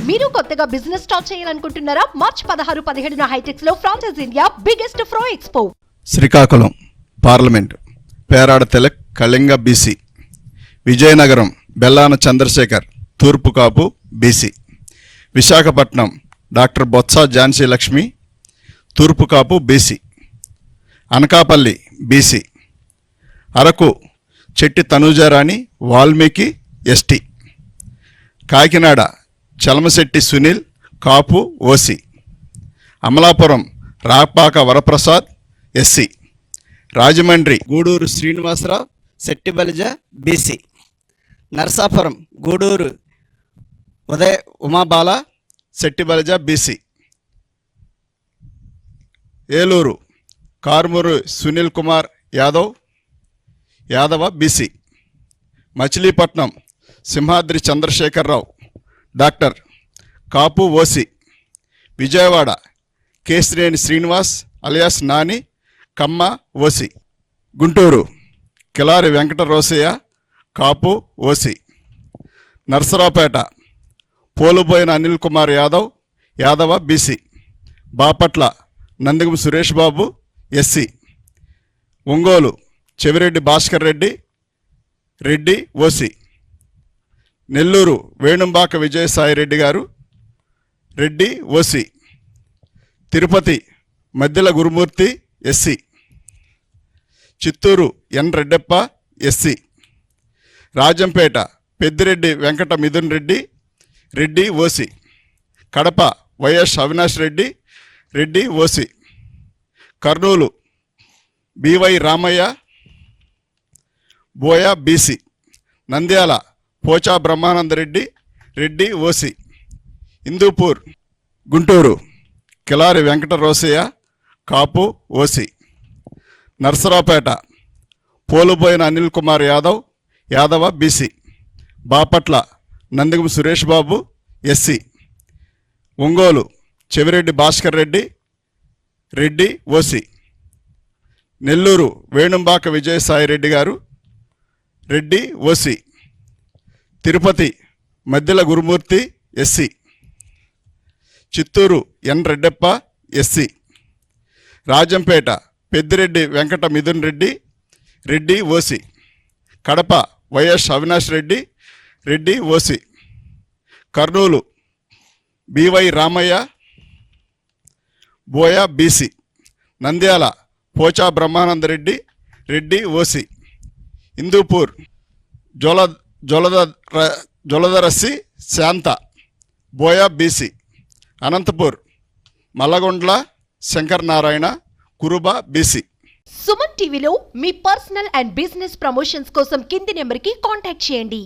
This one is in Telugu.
మీరు కొత్తగా బిజినెస్ స్టార్ట్ చేయాలనుకుంటున్నారా? మార్చ్ 16, 17న హైటెక్స్ లో ఫ్రాన్సెస్ ఇండియా బిగ్గెస్ట్ ఫ్రో expo. Srikakulam parliament Perada Tilak Kalinga BC. Vizianagaram Bellana Chandrasekhar తూర్పు కాపు బీసీ. విశాఖపట్నం డాక్టర్ బొత్స ఝాన్సీ లక్ష్మి తూర్పు Kapu BC. Anakapalli BC. Araku Chetti Tanujarani Valmiki ST. Kakinada Chalamasetti Sunil Kapu OC. Amalapuram Rapaka Varaprasad SC. Rajahmundry Guduru Srinivasarao Settibalija BC. Narasapuram Guduru Udaya Umabala Settibalija BC. Eluru Karmuru Sunil Kumar Yadava BC. Machilipatnam Simhadri Chandrashekar Rao doctor Kapu OC. Vijayawada Kesineni Srinivas alias Nani Kamma OC. Guntur Kilari Venkata Rosaiah Kapu OC. Narasaraopet Poluboina Anil Kumar Yadava BC. Bapatla Nandigam Suresh Babu SC. Ongole Chevireddy Bhaskar Reddy OC. Nellore Venumbaka Vijayasai Reddy గారు Reddy OC. Tirupati Maddela Gurumurthy SC. Chittoor N Reddappa SC. Rajampet Peddireddy Venkata Mithun Reddy OC. Kadapa YS Avinash Reddy OC. Kurnool BY Ramaiah Boya BC. Nandyal Pocha Brahmananda Reddy OC. Hindupur Guntur Kilari Venkata Rosaiah Kapu OC. Narasaraopet Poluboina Anil Kumar Yadava BC. Bapatla Nandigam Suresh Babu SC. Ongole Chevireddy Bhaskar Reddy OC. Nellore Venumbaka Vijayasai Reddy గారు Reddy OC. Tirupati Maddela Gurumurthy SC. Chittoor N Reddappa SC. Rajampet Peddireddy Venkata Mithun Reddy OC. Kadapa YS Avinash Reddy OC. Kurnool BY Ramaiah Boya BC. Nandyal Pocha Brahmananda Reddy OC. Hindupur Joladarasi Shanta Boya BC. Anantapur Mallagondla Shankar Narayana Kuruba BC. Suman టీవీలో మీ పర్సనల్ అండ్ బిజినెస్ ప్రమోషన్స్ కోసం కింది నెంబర్కి కాంటాక్ట్ చేయండి.